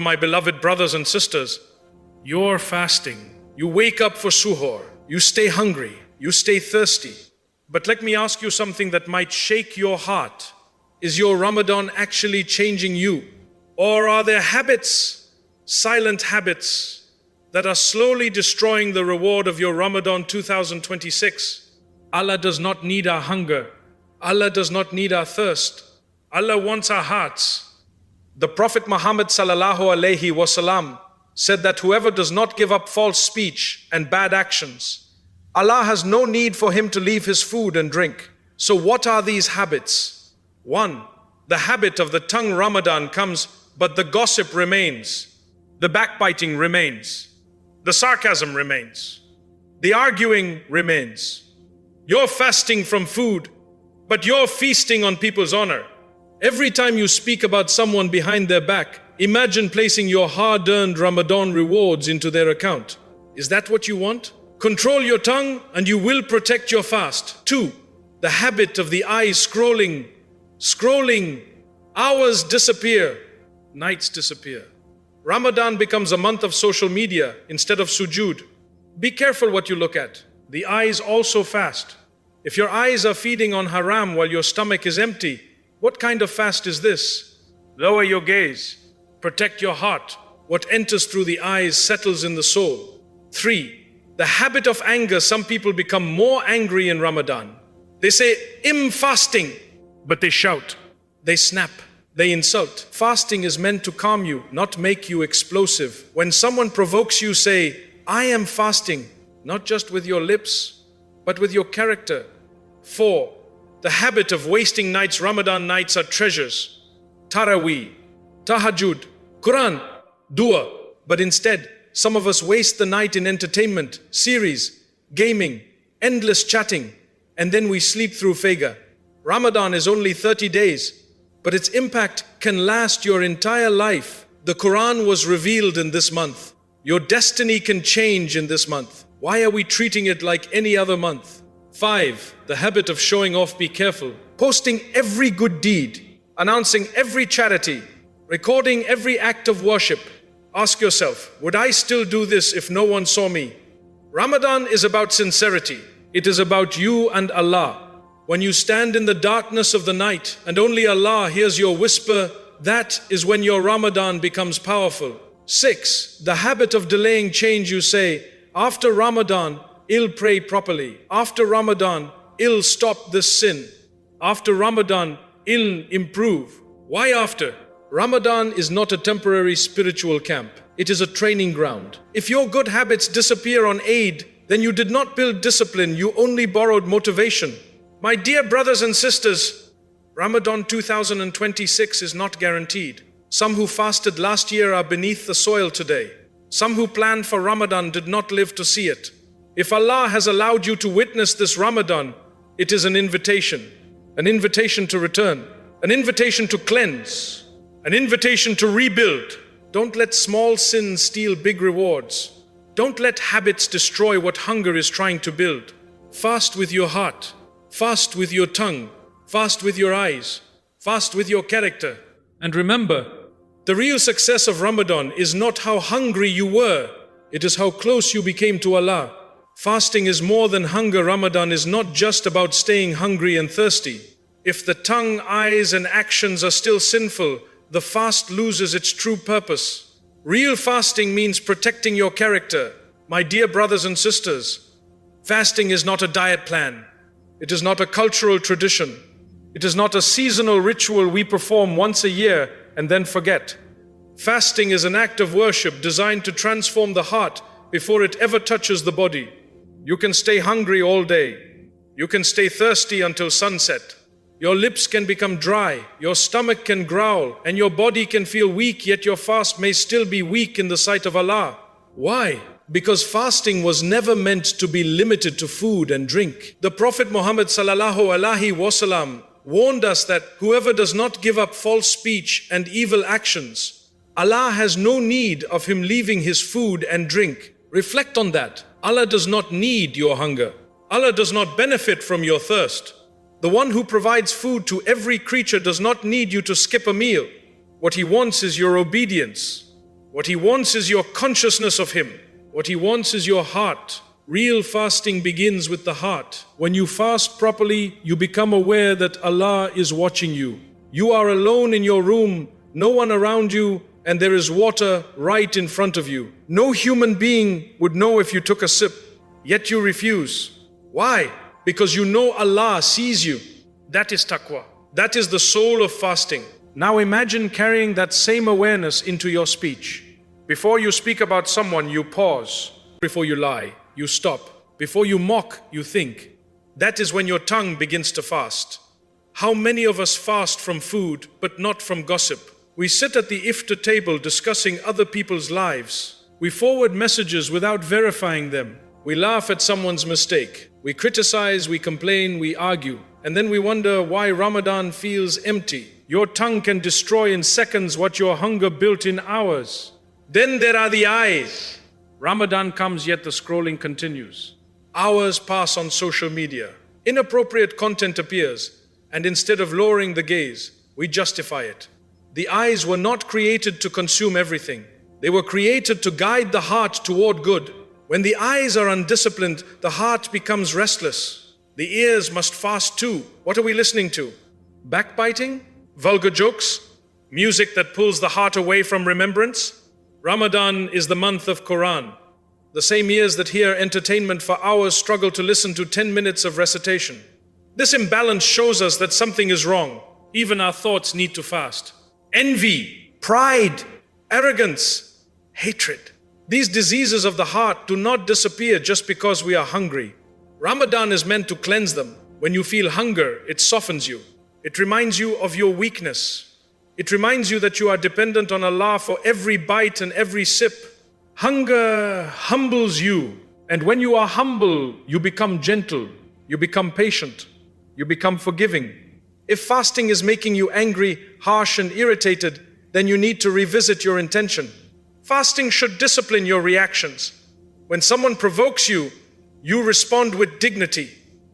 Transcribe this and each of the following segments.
My beloved brothers and sisters, you're fasting. You wake up for suhoor. You stay hungry. You stay thirsty. But let me ask you something that might shake your heart. Is your Ramadan actually changing you? Or are there habits, silent habits, that are slowly destroying the reward of your Ramadan 2026? Allah does not need our hunger. Allah does not need our thirst. Allah wants our hearts. The Prophet Muhammad sallallahu alaihi wasallam said that whoever does not give up false speech and bad actions, Allah has no need for him to leave his food and drink. So what are these habits? 1. The habit of the tongue. Ramadan comes, but the gossip remains. The backbiting remains. The sarcasm remains. The arguing remains. You're fasting from food, but you're feasting on people's honor. Every time you speak about someone behind their back, imagine placing your hard-earned Ramadan rewards into their account. Is that what you want? Control your tongue and you will protect your fast. 2. The habit of the eyes scrolling. Hours disappear, nights disappear. Ramadan becomes a month of social media instead of sujood. Be careful what you look at. The eyes also fast. If your eyes are feeding on haram while your stomach is empty, what kind of fast is this? Lower your gaze. Protect your heart. What enters through the eyes settles in the soul. 3. The habit of anger. Some people become more angry in Ramadan. They say, "I'm fasting," but they shout, they snap, they insult. Fasting is meant to calm you, not make you explosive. When someone provokes you, say, "I am fasting," not just with your lips, but with your character. 4. The habit of wasting nights. Ramadan nights are treasures. Taraweeh, Tahajjud, Quran, Dua. But instead, some of us waste the night in entertainment, series, gaming, endless chatting, and then we sleep through Fajr. Ramadan is only 30 days, but its impact can last your entire life. The Quran was revealed in this month. Your destiny can change in this month. Why are we treating it like any other month? 5. The habit of showing off. Be careful. Posting every good deed, announcing every charity, recording every act of worship. Ask yourself, would I still do this if no one saw me? Ramadan is about sincerity. It is about you and Allah. When you stand in the darkness of the night and only Allah hears your whisper, that is when your Ramadan becomes powerful. 6. The habit of delaying change. You say, after Ramadan, I'll pray properly. After Ramadan, I'll stop this sin. After Ramadan, I'll improve. Why after? Ramadan is not a temporary spiritual camp. It is a training ground. If your good habits disappear on Eid, then you did not build discipline, you only borrowed motivation. My dear brothers and sisters, Ramadan 2026 is not guaranteed. Some who fasted last year are beneath the soil today. Some who planned for Ramadan did not live to see it. If Allah has allowed you to witness this Ramadan, it is an invitation to return, an invitation to cleanse, an invitation to rebuild. Don't let small sins steal big rewards. Don't let habits destroy what hunger is trying to build. Fast with your heart, fast with your tongue, fast with your eyes, fast with your character. And remember, the real success of Ramadan is not how hungry you were, it is how close you became to Allah. Fasting is more than hunger. Ramadan is not just about staying hungry and thirsty. If the tongue, eyes, and actions are still sinful, the fast loses its true purpose. Real fasting means protecting your character. My dear brothers and sisters, fasting is not a diet plan. It is not a cultural tradition. It is not a seasonal ritual we perform once a year and then forget. Fasting is an act of worship designed to transform the heart before it ever touches the body. You can stay hungry all day. You can stay thirsty until sunset. Your lips can become dry, your stomach can growl, and your body can feel weak, yet your fast may still be weak in the sight of Allah. Why? Because fasting was never meant to be limited to food and drink. The Prophet Muhammad sallallahu alaihi wasallam warned us that whoever does not give up false speech and evil actions, Allah has no need of him leaving his food and drink. Reflect on that. Allah does not need your hunger. Allah does not benefit from your thirst. The one who provides food to every creature does not need you to skip a meal. What he wants is your obedience. What He wants is your consciousness of Him. What He wants is your heart. Real fasting begins with the heart. When you fast properly, you become aware that Allah is watching you. You are alone in your room, no one around you, and there is water right in front of you. No human being would know if you took a sip, yet you refuse. Why? Because you know Allah sees you. That is taqwa. That is the soul of fasting. Now imagine carrying that same awareness into your speech. Before you speak about someone, you pause. Before you lie, you stop. Before you mock, you think. That is when your tongue begins to fast. How many of us fast from food, but not from gossip? We sit at the iftar table discussing other people's lives. We forward messages without verifying them. We laugh at someone's mistake. We criticize, we complain, we argue. And then we wonder why Ramadan feels empty. Your tongue can destroy in seconds what your hunger built in hours. Then there are the eyes. Ramadan comes, yet the scrolling continues. Hours pass on social media. Inappropriate content appears, and instead of lowering the gaze, we justify it. The eyes were not created to consume everything. They were created to guide the heart toward good. When the eyes are undisciplined, the heart becomes restless. The ears must fast too. What are we listening to? Backbiting? Vulgar jokes? Music that pulls the heart away from remembrance? Ramadan is the month of Quran. The same ears that hear entertainment for hours struggle to listen to 10 minutes of recitation. This imbalance shows us that something is wrong. Even our thoughts need to fast. Envy, pride, arrogance, hatred. These diseases of the heart do not disappear just because we are hungry. Ramadan is meant to cleanse them. When you feel hunger, it softens you. It reminds you of your weakness. It reminds you that you are dependent on Allah for every bite and every sip. Hunger humbles you. And when you are humble, you become gentle. You become patient. You become forgiving. If fasting is making you angry, harsh, and irritated, then you need to revisit your intention. Fasting should discipline your reactions. When someone provokes you, you respond with dignity.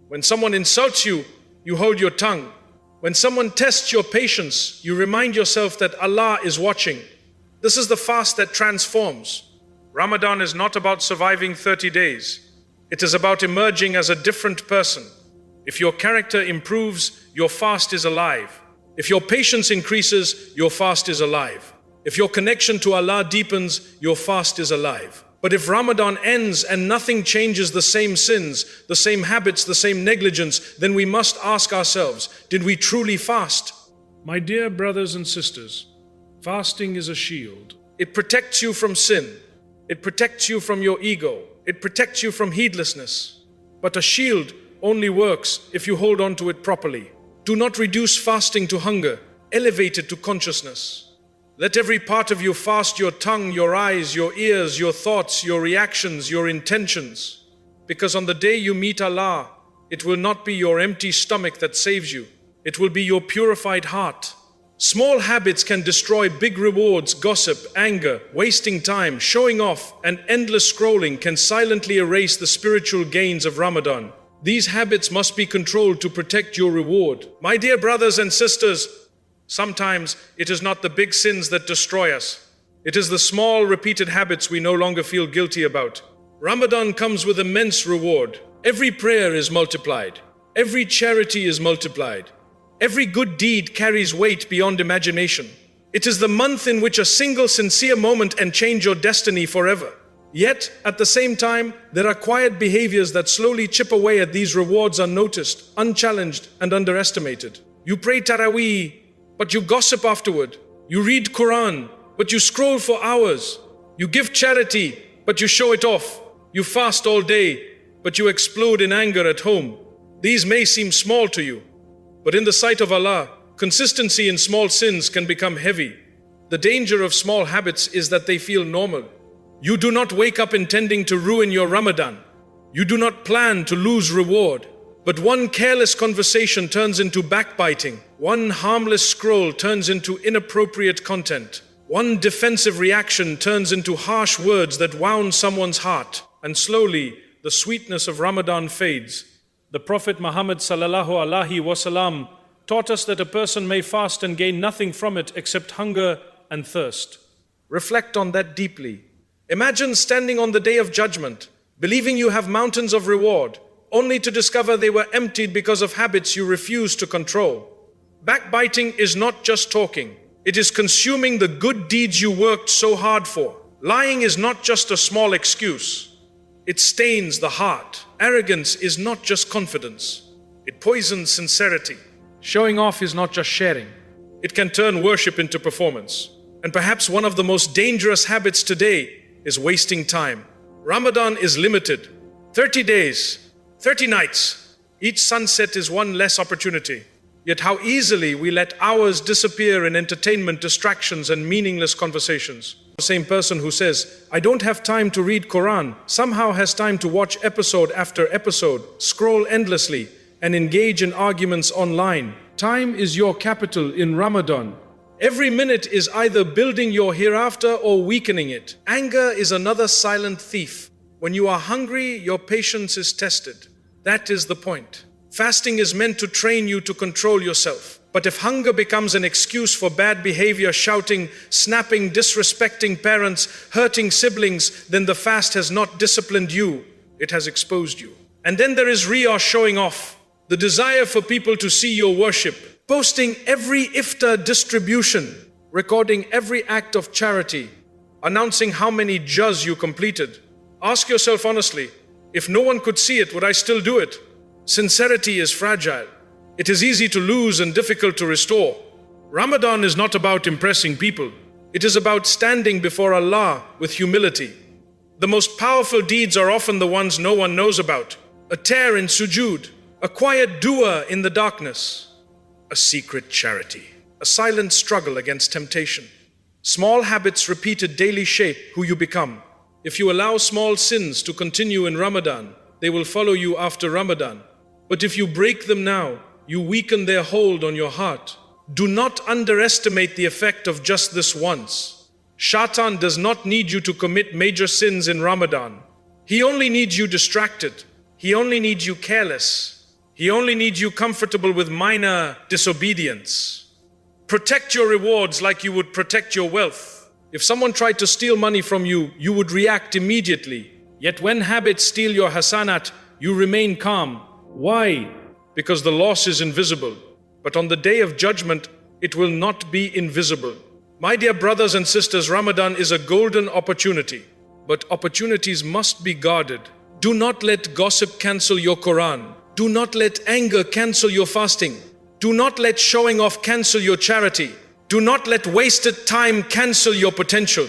When someone insults you, you hold your tongue. When someone tests your patience, you remind yourself that Allah is watching. This is the fast that transforms. Ramadan is not about surviving 30 days. It is about emerging as a different person. If your character improves, your fast is alive. If your patience increases, your fast is alive. If your connection to Allah deepens, your fast is alive. But if Ramadan ends and nothing changes, the same sins, the same habits, the same negligence, then we must ask ourselves, did we truly fast? My dear brothers and sisters, fasting is a shield. It protects you from sin. It protects you from your ego. It protects you from heedlessness. But a shield only works if you hold on to it properly. Do not reduce fasting to hunger. Elevate it to consciousness. Let every part of you fast: your tongue, your eyes, your ears, your thoughts, your reactions, your intentions. Because on the day you meet Allah, it will not be your empty stomach that saves you. It will be your purified heart. Small habits can destroy big rewards. Gossip, anger, wasting time, showing off, and endless scrolling can silently erase the spiritual gains of Ramadan. These habits must be controlled to protect your reward. My dear brothers and sisters, sometimes it is not the big sins that destroy us. It is the small, repeated habits we no longer feel guilty about. Ramadan comes with immense reward. Every prayer is multiplied. Every charity is multiplied. Every good deed carries weight beyond imagination. It is the month in which a single sincere moment can change your destiny forever. Yet, at the same time, there are quiet behaviors that slowly chip away at these rewards unnoticed, unchallenged, and underestimated. You pray Taraweeh, but you gossip afterward. You read Quran, but you scroll for hours. You give charity, but you show it off. You fast all day, but you explode in anger at home. These may seem small to you, but in the sight of Allah, consistency in small sins can become heavy. The danger of small habits is that they feel normal. You do not wake up intending to ruin your Ramadan. You do not plan to lose reward. But one careless conversation turns into backbiting. One harmless scroll turns into inappropriate content. One defensive reaction turns into harsh words that wound someone's heart. And slowly, the sweetness of Ramadan fades. The Prophet Muhammad ﷺ taught us that a person may fast and gain nothing from it except hunger and thirst. Reflect on that deeply. Imagine standing on the day of judgment, believing you have mountains of reward, only to discover they were emptied because of habits you refuse to control. Backbiting is not just talking, it is consuming the good deeds you worked so hard for. Lying is not just a small excuse, it stains the heart. Arrogance is not just confidence, it poisons sincerity. Showing off is not just sharing, it can turn worship into performance. And perhaps one of the most dangerous habits today is wasting time. Ramadan is limited. 30 days, 30 nights. Each sunset is one less opportunity. Yet how easily we let hours disappear in entertainment, distractions, and meaningless conversations. The same person who says, "I don't have time to read Quran," somehow has time to watch episode after episode, scroll endlessly, and engage in arguments online. Time is your capital in Ramadan. Every minute is either building your hereafter or weakening it. Anger is another silent thief. When you are hungry, your patience is tested. That is the point. Fasting is meant to train you to control yourself. But if hunger becomes an excuse for bad behavior, shouting, snapping, disrespecting parents, hurting siblings, then the fast has not disciplined you, it has exposed you. And then there is riya, showing off, the desire for people to see your worship. Posting every iftar distribution, recording every act of charity, announcing how many juz you completed. Ask yourself honestly, if no one could see it, would I still do it? Sincerity is fragile. It is easy to lose and difficult to restore. Ramadan is not about impressing people. It is about standing before Allah with humility. The most powerful deeds are often the ones no one knows about. A tear in sujood, a quiet dua in the darkness, a secret charity, a silent struggle against temptation. Small habits repeated daily shape who you become. If you allow small sins to continue in Ramadan, they will follow you after Ramadan. But if you break them now, you weaken their hold on your heart. Do not underestimate the effect of just this once. Shaitan does not need you to commit major sins in Ramadan. He only needs you distracted. He only needs you careless. He only needs you comfortable with minor disobedience. Protect your rewards like you would protect your wealth. If someone tried to steal money from you, you would react immediately. Yet when habits steal your hasanat, you remain calm. Why? Because the loss is invisible. But on the day of judgment, it will not be invisible. My dear brothers and sisters, Ramadan is a golden opportunity. But opportunities must be guarded. Do not let gossip cancel your Quran. Do not let anger cancel your fasting. Do not let showing off cancel your charity. Do not let wasted time cancel your potential.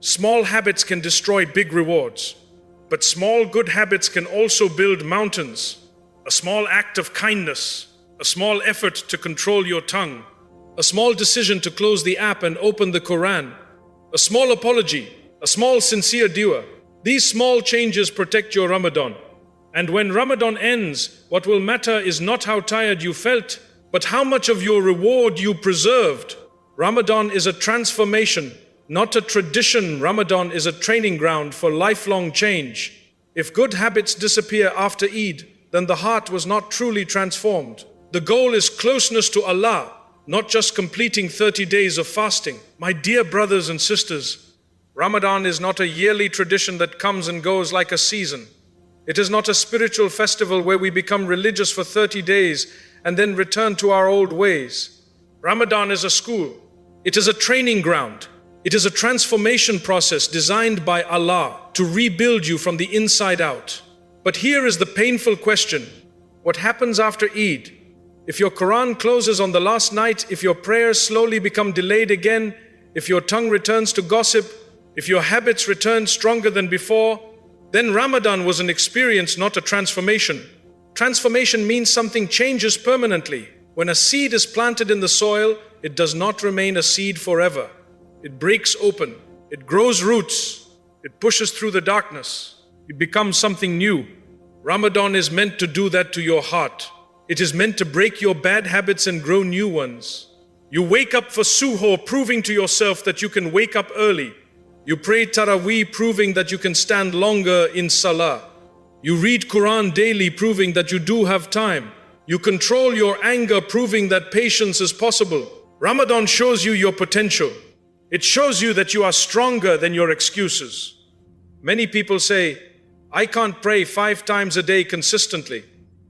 Small habits can destroy big rewards, but small good habits can also build mountains. A small act of kindness, a small effort to control your tongue, a small decision to close the app and open the Quran, a small apology, a small sincere dua. These small changes protect your Ramadan. And when Ramadan ends, what will matter is not how tired you felt, but how much of your reward you preserved. Ramadan is a transformation, not a tradition. Ramadan is a training ground for lifelong change. If good habits disappear after Eid, then the heart was not truly transformed. The goal is closeness to Allah, not just completing 30 days of fasting. My dear brothers and sisters, Ramadan is not a yearly tradition that comes and goes like a season. It is not a spiritual festival where we become religious for 30 days and then return to our old ways. Ramadan is a school. It is a training ground. It is a transformation process designed by Allah to rebuild you from the inside out. But here is the painful question. What happens after Eid? If your Quran closes on the last night, if your prayers slowly become delayed again, if your tongue returns to gossip, if your habits return stronger than before, then Ramadan was an experience, not a transformation. Transformation means something changes permanently. When a seed is planted in the soil, it does not remain a seed forever. It breaks open, it grows roots, it pushes through the darkness, it becomes something new. Ramadan is meant to do that to your heart. It is meant to break your bad habits and grow new ones. You wake up for suhoor, proving to yourself that you can wake up early. You pray Taraweeh, proving that you can stand longer in Salah. You read Quran daily, proving that you do have time. You control your anger, proving that patience is possible. Ramadan shows you your potential. It shows you that you are stronger than your excuses. Many people say, I can't pray 5 times a day consistently.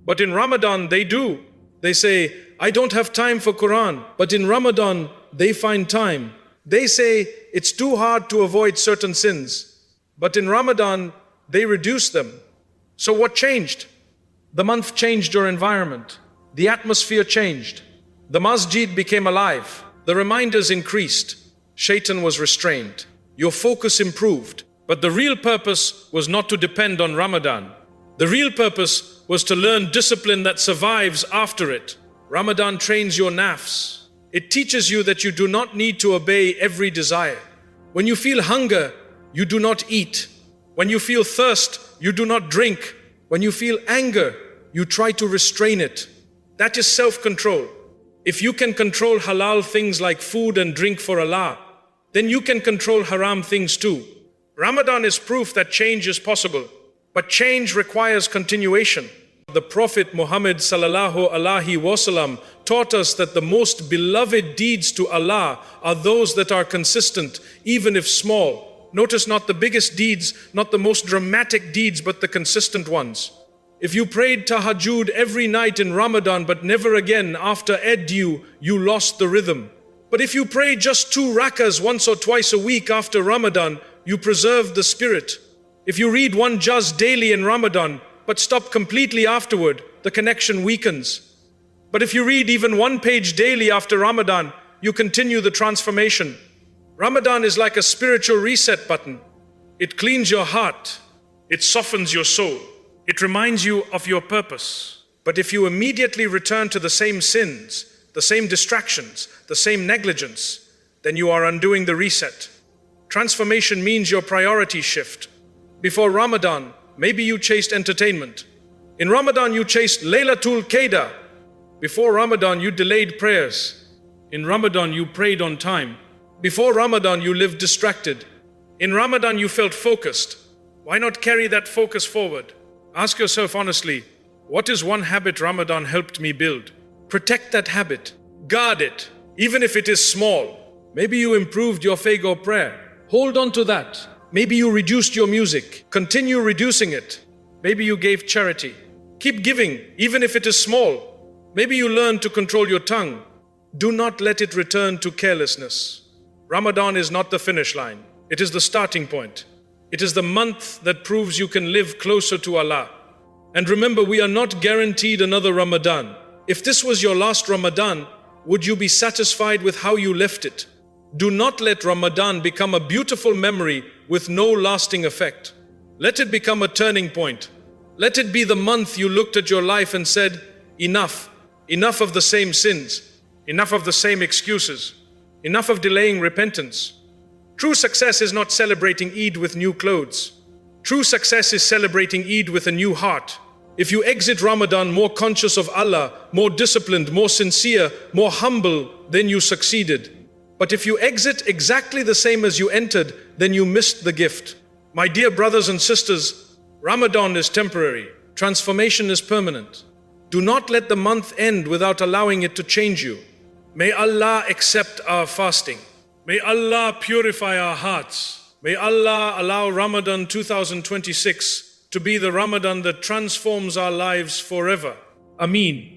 But in Ramadan, they do. They say, I don't have time for Quran. But in Ramadan, they find time. They say, it's too hard to avoid certain sins. But in Ramadan, they reduce them. So what changed? The month changed your environment. The atmosphere changed. The masjid became alive. The reminders increased. Shaitan was restrained. Your focus improved. But the real purpose was not to depend on Ramadan. The real purpose was to learn discipline that survives after it. Ramadan trains your nafs. It teaches you that you do not need to obey every desire. When you feel hunger, you do not eat. When you feel thirst, you do not drink. When you feel anger, you try to restrain it. That is self-control. If you can control halal things like food and drink for Allah, then you can control haram things too. Ramadan is proof that change is possible, but change requires continuation. The Prophet Muhammad sallallahu alaihi wasallam taught us that the most beloved deeds to Allah are those that are consistent, even if small. Notice not the biggest deeds, not the most dramatic deeds, but the consistent ones. If you prayed tahajjud every night in Ramadan but never again after Eid, you lost the rhythm. But if you pray just 2 rakas once or twice a week after Ramadan, you preserve the spirit. If you read 1 juz daily in Ramadan but stop completely afterward, the connection weakens. But if you read even 1 page daily after Ramadan, you continue the transformation. Ramadan is like a spiritual reset button. It cleans your heart. It softens your soul. It reminds you of your purpose. But if you immediately return to the same sins, the same distractions, the same negligence, then you are undoing the reset. Transformation means your priorities shift. Before Ramadan, maybe you chased entertainment. In Ramadan, you chased Laylatul Qadr. Before Ramadan, you delayed prayers. In Ramadan, you prayed on time. Before Ramadan, you lived distracted. In Ramadan, you felt focused. Why not carry that focus forward? Ask yourself honestly, what is one habit Ramadan helped me build? Protect that habit. Guard it, even if it is small. Maybe you improved your Fajr prayer. Hold on to that. Maybe you reduced your music. Continue reducing it. Maybe you gave charity. Keep giving, even if it is small. Maybe you learned to control your tongue. Do not let it return to carelessness. Ramadan is not the finish line. It is the starting point. It is the month that proves you can live closer to Allah. And remember, we are not guaranteed another Ramadan. If this was your last Ramadan, would you be satisfied with how you left it? Do not let Ramadan become a beautiful memory with no lasting effect. Let it become a turning point. Let it be the month you looked at your life and said, enough. Enough of the same sins. Enough of the same excuses. Enough of delaying repentance. True success is not celebrating Eid with new clothes. True success is celebrating Eid with a new heart. If you exit Ramadan more conscious of Allah, more disciplined, more sincere, more humble, then you succeeded. But if you exit exactly the same as you entered, then you missed the gift. My dear brothers and sisters, Ramadan is temporary. Transformation is permanent. Do not let the month end without allowing it to change you. May Allah accept our fasting. May Allah purify our hearts. May Allah allow Ramadan 2026 to be the Ramadan that transforms our lives forever. Ameen.